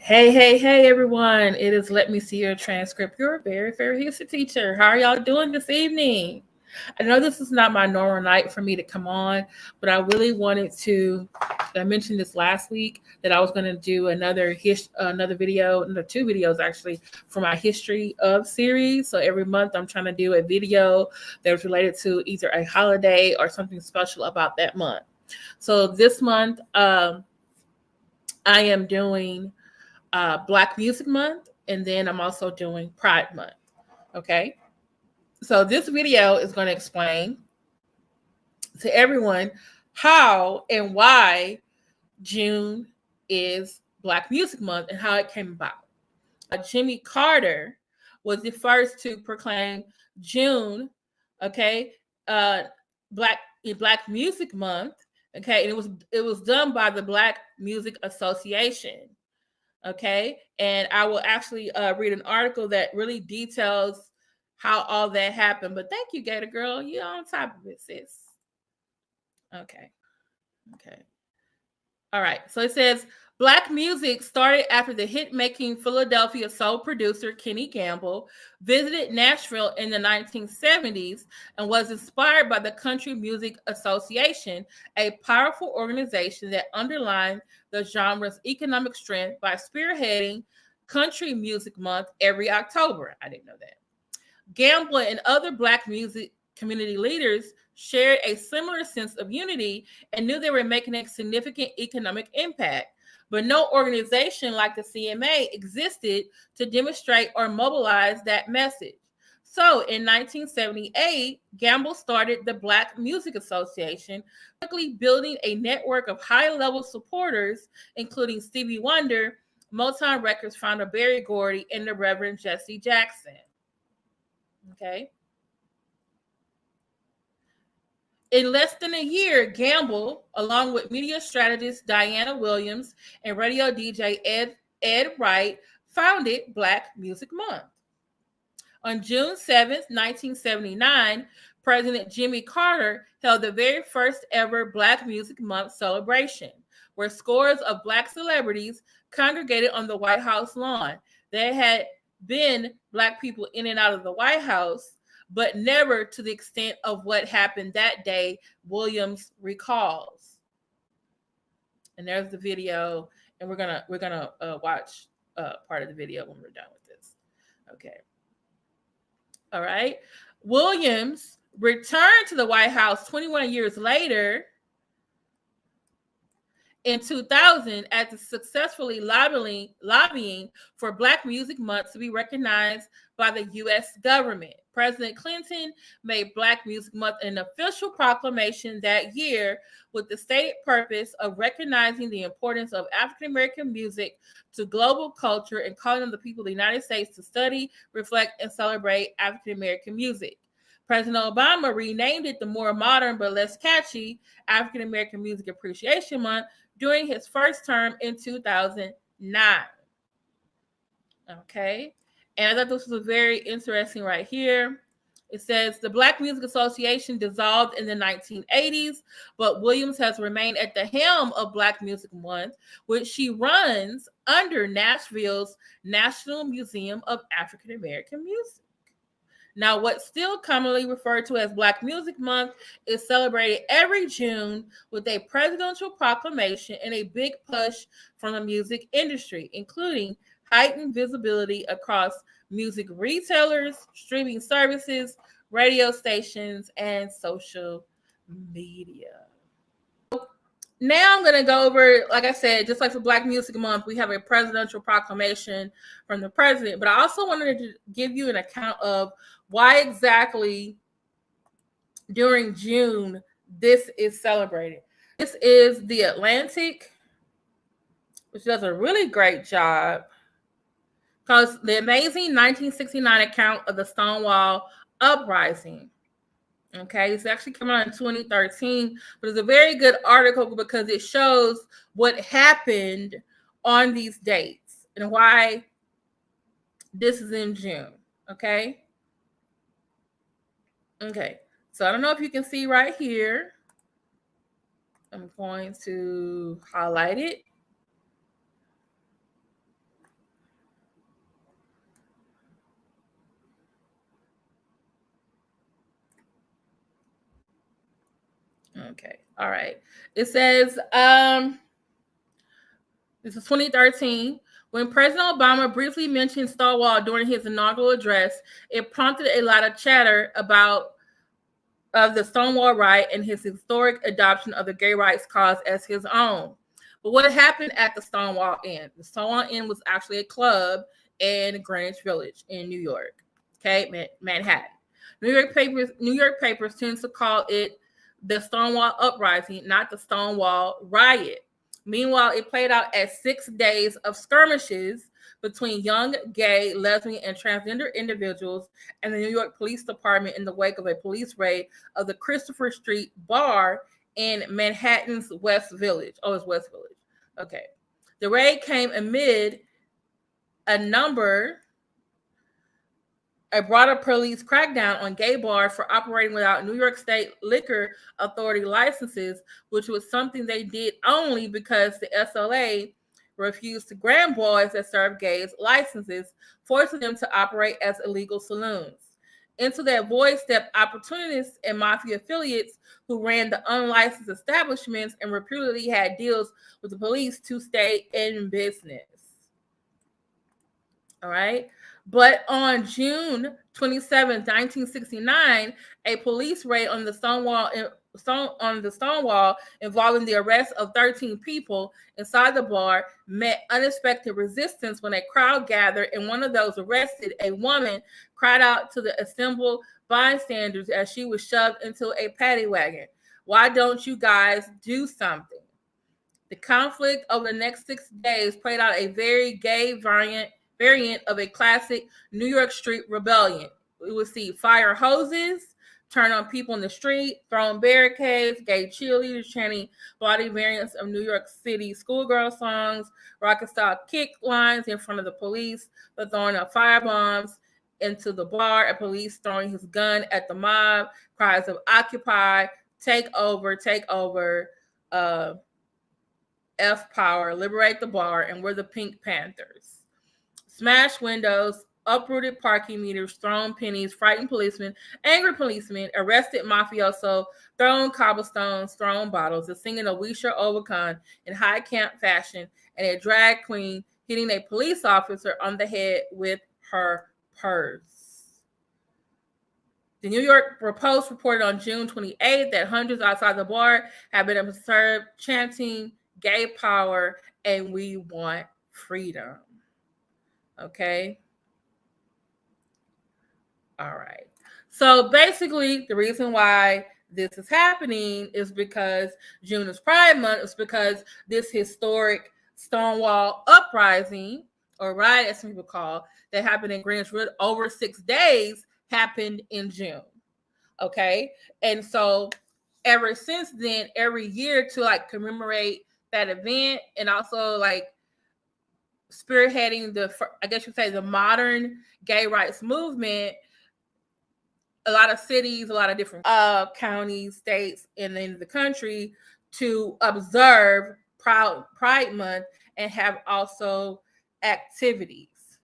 Hey, everyone. It is Let Me See Your Transcript. Your very, very history teacher. How are y'all doing this evening? I know this is not my normal night for me to come on, but I really wanted to. I mentioned this last week that I was going to do another video, another two videos actually for my history of series. So every month I'm trying to do a video that was related to either a holiday or something special about that month. So this month, I am doing Black Music Month, and then I'm also doing Pride Month. Okay. So this video is going to explain to everyone how and why June is Black Music Month and how it came about. Jimmy Carter was the first to proclaim June, okay, uh, Black Black Music Month, okay, and it was done by the Black Music Association. Okay. And I will actually read an article that really details how all that happened. But thank you, Gator Girl. You're on top of it, sis. Okay. Okay. All right. So it says Black music started after the hit making Philadelphia soul producer Kenny Gamble visited Nashville in the 1970s and was inspired by the Country Music Association, a powerful organization that underlined the genre's economic strength by spearheading Country Music Month every October. I didn't know that. Gamble and other Black music community leaders shared a similar sense of unity and knew they were making a significant economic impact. But no organization like the CMA existed to demonstrate or mobilize that message. So in 1978, Gamble started the Black Music Association, quickly building a network of high-level supporters, including Stevie Wonder, Motown Records founder Berry Gordy, and the Reverend Jesse Jackson. Okay. In less than a year, Gamble, along with media strategist Diana Williams and radio DJ Ed Wright, founded Black Music Month. On June 7th, 1979, President Jimmy Carter held the very first ever Black Music Month celebration, where scores of Black celebrities congregated on the White House lawn. There had been Black people in and out of the White House, but never to the extent of what happened that day, Williams recalls. And there's the video, and we're gonna watch part of the video when we're done with this. Okay. All right. Williams returned to the White House 21 years later in 2000 after successfully lobbying for Black Music Month to be recognized by the U.S. government. President Clinton made Black Music Month an official proclamation that year with the stated purpose of recognizing the importance of African American music to global culture and calling on the people of the United States to study, reflect, and celebrate African American music. President Obama renamed it the more modern but less catchy African American Music Appreciation Month during his first term in 2009. Okay. And I thought this was very interesting right here. It says the Black Music Association dissolved in the 1980s, but Williams has remained at the helm of Black Music Month, which she runs under Nashville's National Museum of African American Music. Now, what's still commonly referred to as Black Music Month is celebrated every June with a presidential proclamation and a big push from the music industry, including heightened visibility across music retailers, streaming services, radio stations, and social media. Now I'm going to go over, like I said, just like for Black Music Month, we have a presidential proclamation from the president, but I also wanted to give you an account of why exactly during June this is celebrated. This is The Atlantic, which does a really great job, because the amazing 1969 account of the Stonewall Uprising. Okay, it's actually coming out in 2013, but it's a very good article because it shows what happened on these dates and why this is in June. Okay. Okay, so I don't know if you can see right here. I'm going to highlight it. Okay. All right. It says, this is 2013. When President Obama briefly mentioned Stonewall during his inaugural address, it prompted a lot of chatter about the Stonewall riot and his historic adoption of the gay rights cause as his own. But what happened at the Stonewall Inn? The Stonewall Inn was actually a club in Greenwich Village in New York, okay, Manhattan. New York papers tend to call it the Stonewall Uprising, not the Stonewall Riot. Meanwhile, it played out as 6 days of skirmishes between young gay, lesbian, and transgender individuals and the New York Police Department in the wake of a police raid of the Christopher Street Bar in Manhattan's West Village. Oh, it's West Village. Okay. The raid came amid a broader police crackdown on gay bars for operating without New York State Liquor Authority licenses, which was something they did only because the SLA refused to grant boys that serve gays licenses, forcing them to operate as illegal saloons. Into that void stepped opportunists and mafia affiliates who ran the unlicensed establishments and reputedly had deals with the police to stay in business. All right. But on June 27, 1969, a police raid on the Stonewall involving the arrest of 13 people inside the bar met unexpected resistance when a crowd gathered, and one of those arrested, a woman, cried out to the assembled bystanders as she was shoved into a paddy wagon. Why don't you guys do something? The conflict over the next 6 days played out a very gay variant of a classic New York street rebellion. We would see fire hoses, turn on people in the street, throwing barricades, gay cheerleaders chanting bloody variants of New York City schoolgirl songs, rocket-style kick lines in front of the police, the throwing of firebombs into the bar, a police throwing his gun at the mob, cries of "Occupy," take over, F power, liberate the bar, and we're the Pink Panthers. Smashed windows, uprooted parking meters, thrown pennies, frightened policemen, angry policemen, arrested mafioso, thrown cobblestones, thrown bottles, the singing of We Shall Overcome in high camp fashion, and a drag queen hitting a police officer on the head with her purse. The New York Post reported on June 28th that hundreds outside the bar have been observed chanting gay power and we want freedom. Okay. All right. So basically, the reason why this is happening is because June is Pride Month. It's because this historic Stonewall uprising, or riot, as some people call, that happened in Greenwich over 6 days happened in June. Okay. And so ever since then, every year to like commemorate that event and also like spearheading the modern gay rights movement, a lot of cities, a lot of different counties, states, and in the country to observe Pride Month and have also activities.